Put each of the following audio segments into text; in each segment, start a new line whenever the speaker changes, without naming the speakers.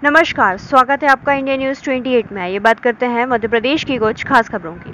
नमस्कार, स्वागत है आपका इंडिया न्यूज़ 28 में। ये बात करते हैं मध्य प्रदेश की कुछ खास खबरों की।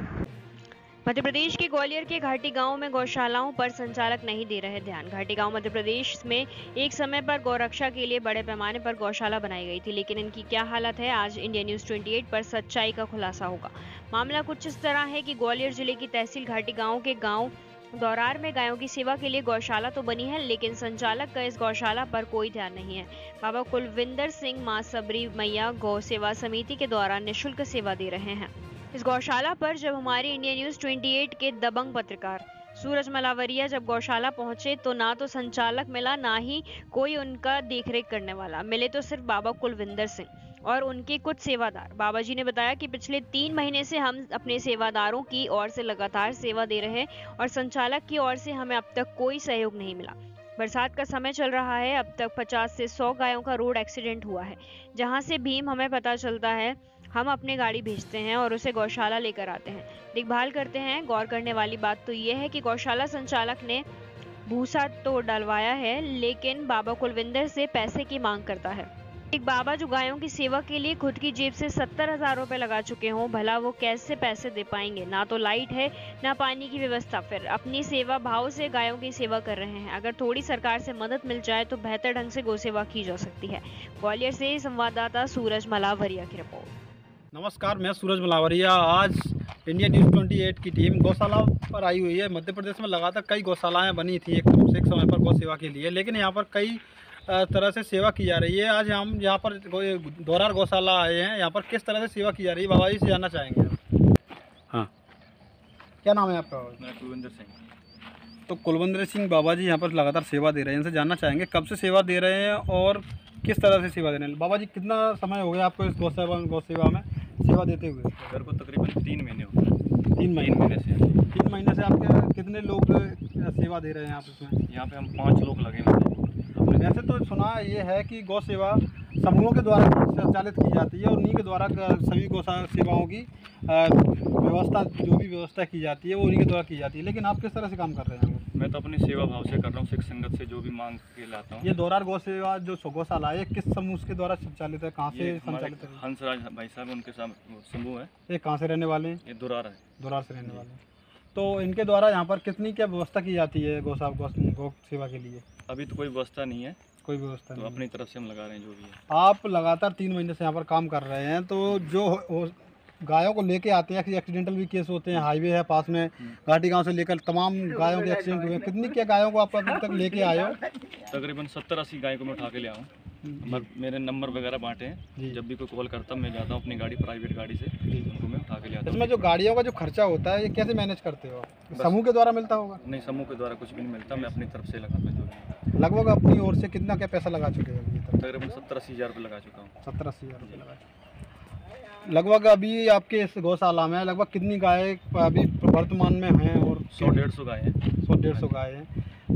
मध्य प्रदेश के ग्वालियर के घाटी गांव में गौशालाओं पर संचालक नहीं दे रहे ध्यान। घाटी गांव मध्य प्रदेश में एक समय पर गौरक्षा के लिए बड़े पैमाने पर गौशाला बनाई गई थी, लेकिन इनकी क्या हालत है, आज इंडिया न्यूज़ 28 पर सच्चाई का खुलासा होगा। मामला कुछ इस तरह है कि ग्वालियर जिले की तहसील घाटी गांव के गांव दौरार में गायों की सेवा के लिए गौशाला तो बनी है, लेकिन संचालक का इस गौशाला पर कोई ध्यान नहीं है। बाबा कुलविंदर सिंह मां सबरी मैया गौ सेवा समिति के द्वारा निःशुल्क सेवा दे रहे हैं। इस गौशाला पर जब हमारी इंडिया न्यूज़ 28 के दबंग पत्रकार सूरज मलावरिया जब गौशाला पहुंचे तो ना तो संचालक मिला, ना ही कोई उनका देखरेख करने वाला। मिले तो सिर्फ बाबा कुलविंदर सिंह और उनके कुछ सेवादार। बाबा जी ने बताया कि पिछले 3 महीने से हम अपने सेवादारों की ओर से लगातार सेवा दे रहे हैं और संचालक की ओर से हमें अब तक कोई सहयोग नहीं मिला। बरसात का समय चल रहा है, अब तक 50 से 100 गायों का रोड एक्सीडेंट हुआ है। जहां से भीम हमें पता चलता है, हम अपनी गाड़ी भेजते हैं और उसे गौशाला लेकर आते हैं, देखभाल करते हैं। गौर करने वाली बात तो यह है कि गौशाला संचालक ने भूसा तो डलवाया है, लेकिन बाबा कुलविंदर से पैसे की मांग करता है। एक बाबा जो गायों की सेवा के लिए खुद की जेब से 70,000 रुपए लगा चुके हों, भला वो कैसे पैसे दे पाएंगे? ना तो लाइट है, ना पानी की व्यवस्था, फिर अपनी सेवा भाव से गायों की सेवा कर रहे हैं। अगर थोड़ी सरकार से मदद मिल जाए तो बेहतर ढंग से गौ सेवा की जा सकती है। ग्वालियर से संवाददाता सूरज मलावरिया की रिपोर्ट।
नमस्कार, मैं सूरज मलावरिया। आज इंडिया न्यूज़ 28 की टीम गौशाला पर आई हुई है। मध्य प्रदेश में लगातार कई गौशालाएं बनी थी एक समय पर गौ सेवा के लिए, लेकिन यहाँ पर कई तरह से सेवा की जा रही है। आज हम यहाँ पर दौरार गौशाला आए हैं। यहाँ पर किस तरह से सेवा की जा रही है बाबा जी से जानना चाहेंगे। हाँ, क्या नाम है आपका?
मेरा कुलविंदर सिंह।
तो कुलविंदर सिंह बाबा जी यहाँ पर लगातार सेवा दे रहे हैं, इनसे जानना चाहेंगे कब से सेवा दे रहे हैं और किस तरह से सेवा दे रहे हैं। बाबा जी, कितना समय हो गया आपको इस गौ सेवा में सेवा देते हुए?
मेरे को तकरीबन 3 महीने हो गए।
3 महीने से? 3 महीने से आपके कितने लोग सेवा दे रहे हैं आप इसमें?
यहाँ पे हम 5 लोग लगे हुए हैं।
वैसे तो सुना ये है कि गौ सेवा समूहों के द्वारा संचालित की जाती है और उन्हीं के द्वारा सभी गौ सेवाओं की व्यवस्था, जो भी व्यवस्था की जाती है वो उन्हीं के द्वारा की जाती है, लेकिन आप किस तरह से काम कर रहे हैं?
मैं तो अपनी सेवा भाव से कर रहा हूँ, सिख संगत से जो भी मांग के लाता हूँ।
ये दौरार गौ सेवा जो गौशाला है किस समूह के द्वारा संचालित है, कहाँ से संचालित है?
हंसराज भाई साहब, उनके साथ समूह है।
ये कहाँ से रहने वाले हैं?
ये दुरार है।
दौरार से रहने वाले हैं। तो इनके द्वारा यहाँ पर कितनी क्या व्यवस्था की जाती है गौ सेवा के लिए?
अभी तो कोई व्यवस्था नहीं है,
कोई व्यवस्था
तो
नहीं।
अपनी तरफ से हम लगा रहे हैं जो भी है।
आप लगातार 3 महीने से यहाँ पर काम कर रहे हैं, तो जो गायों को लेके आते हैं, एक्सीडेंटल भी केस होते हैं, हाईवे है पास में, घाटी गांव से लेकर तमाम गायों के एक्सीडेंट हुए हैं। कितनी क्या गायों को आप अभी तक लेके आए हो?
तकरीबन 70-80 गाय को मैं उठा के ले आऊँ। मेरे नंबर वगैरह बांटे हैं, जब भी कोई कॉल करता मैं जाता हूँ अपनी गाड़ी, प्राइवेट गाड़ी से उनको मैं उठा के ले आता हूँ।
इसमें जो गाड़ियों का जो खर्चा होता है ये कैसे मैनेज करते हो? समूह के द्वारा मिलता होगा?
नहीं, समूह के द्वारा कुछ भी नहीं मिलता, मैं अपनी तरफ से लगाता हूँ जो भी।
लगभग अपनी ओर से कितना क्या पैसा लगा चुके हैं?
तकरीबन 70-80 हज़ार रुपये लगा चुका हूँ।
70-80 हज़ार रुपये लगा। लगभग अभी आपके इस गौशाला में लगभग कितनी गाय अभी वर्तमान में हैं? और
100-150 गाय हैं।
100-150 गाय हैं।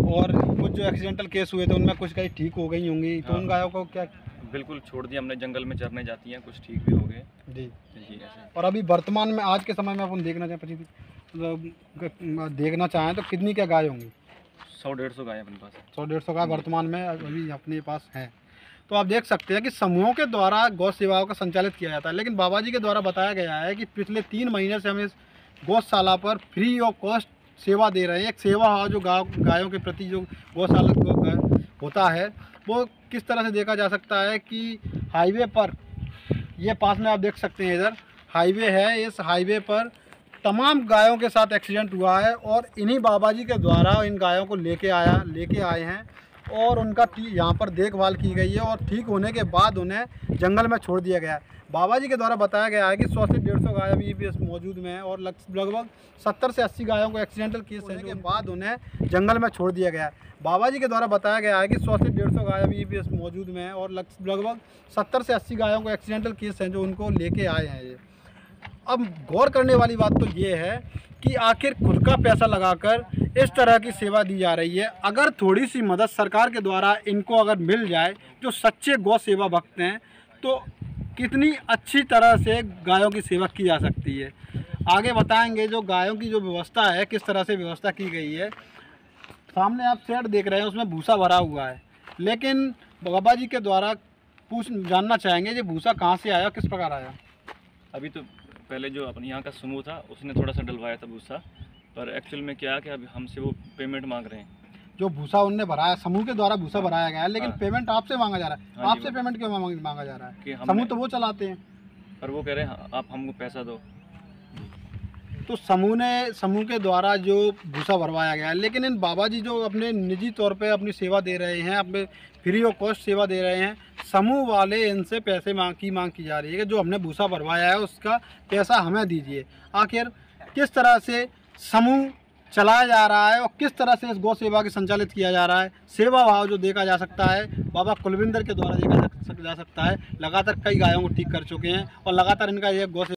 और कुछ जो एक्सीडेंटल केस हुए थे उनमें कुछ गाय ठीक हो गई होंगी, तो उन गायों को क्या?
बिल्कुल छोड़ दिया हमने, जंगल में चरने जाती हैं, कुछ ठीक भी हो गए
जी
जी ऐसे।
और अभी वर्तमान में आज के समय में अपन देखना चाहें तो कितनी क्या गाय होंगी?
100-150 गाय अपने पास है।
100-150 गाय वर्तमान में अभी अपने पास हैं। तो आप देख सकते हैं कि समूहों के द्वारा गौ सेवाओं का संचालित किया जाता है, लेकिन बाबा जी के द्वारा बताया गया है कि पिछले 3 महीने से हम इस गौशाला पर फ्री ऑफ कॉस्ट सेवा दे रहे हैं। एक सेवा जो गायों के प्रति जो गौशाला होता है वो किस तरह से देखा जा सकता है कि हाईवे पर, ये पास में आप देख सकते हैं, इधर हाईवे है, इस हाईवे पर तमाम गायों के साथ एक्सीडेंट हुआ है और इन्हीं बाबा जी के द्वारा इन गायों को लेके आए हैं और उनका यहाँ पर देखभाल की गई है और ठीक होने के बाद उन्हें जंगल में छोड़ दिया गया है। बाबा जी के द्वारा बताया गया है कि 100 से 150 गाय अभी भी मौजूद में हैं और लगभग 70 से 80 गायों को एक्सीडेंटल केस होने के बाद उन्हें जंगल में छोड़ दिया गया है। बाबा जी के द्वारा बताया गया है कि 100 से 150 गाय अभी भी मौजूद में हैं और लगभग 70 से 80 गायों को एक्सीडेंटल केस हैं जो उनको लेके आए हैं। ये अब गौर करने वाली बात तो ये है कि आखिर खुद का पैसा लगाकर इस तरह की सेवा दी जा रही है। अगर थोड़ी सी मदद सरकार के द्वारा इनको अगर मिल जाए, जो सच्चे गौ सेवा भक्त हैं, तो कितनी अच्छी तरह से गायों की सेवा की जा सकती है। आगे बताएंगे जो गायों की जो व्यवस्था है, किस तरह से व्यवस्था की गई है। सामने आप शेड देख रहे हैं, उसमें भूसा भरा हुआ है, लेकिन बाबा जी के द्वारा जानना चाहेंगे ये भूसा कहाँ से आया, किस प्रकार आया।
अभी तो पहले जो अपने यहाँ का समूह था उसने थोड़ा सा डलवाया था भूसा, पर एक्चुअल में क्या है कि अभी हमसे वो पेमेंट मांग रहे हैं। जो
भूसा उनने भराया, समूह के द्वारा भूसा भराया गया है, लेकिन
हाँ।
पेमेंट आपसे मांगा जा रहा है।
हाँ
आपसे पेमेंट क्यों मांगा जा रहा है
कि
समूह तो वो चलाते हैं।
पर वो कह रहे हैं आप हमको पैसा दो।
तो समूह के द्वारा जो भूसा भरवाया गया है, लेकिन इन बाबा जी जो अपने निजी तौर पे अपनी सेवा दे रहे हैं, अपने फ्री ऑफ कॉस्ट सेवा दे रहे हैं, समूह वाले इनसे पैसे मांग की जा रही है कि जो हमने भूसा भरवाया है उसका पैसा हमें दीजिए। आखिर किस तरह से समूह चलाया जा रहा है और किस तरह से इस गौ सेवा के संचालित किया जा रहा है, सेवा भाव जो देखा जा सकता है बाबा कुलविंदर के द्वारा देखा जा सकता है। लगातार कई गायों को ठीक कर चुके हैं और लगातार इनका ये गौ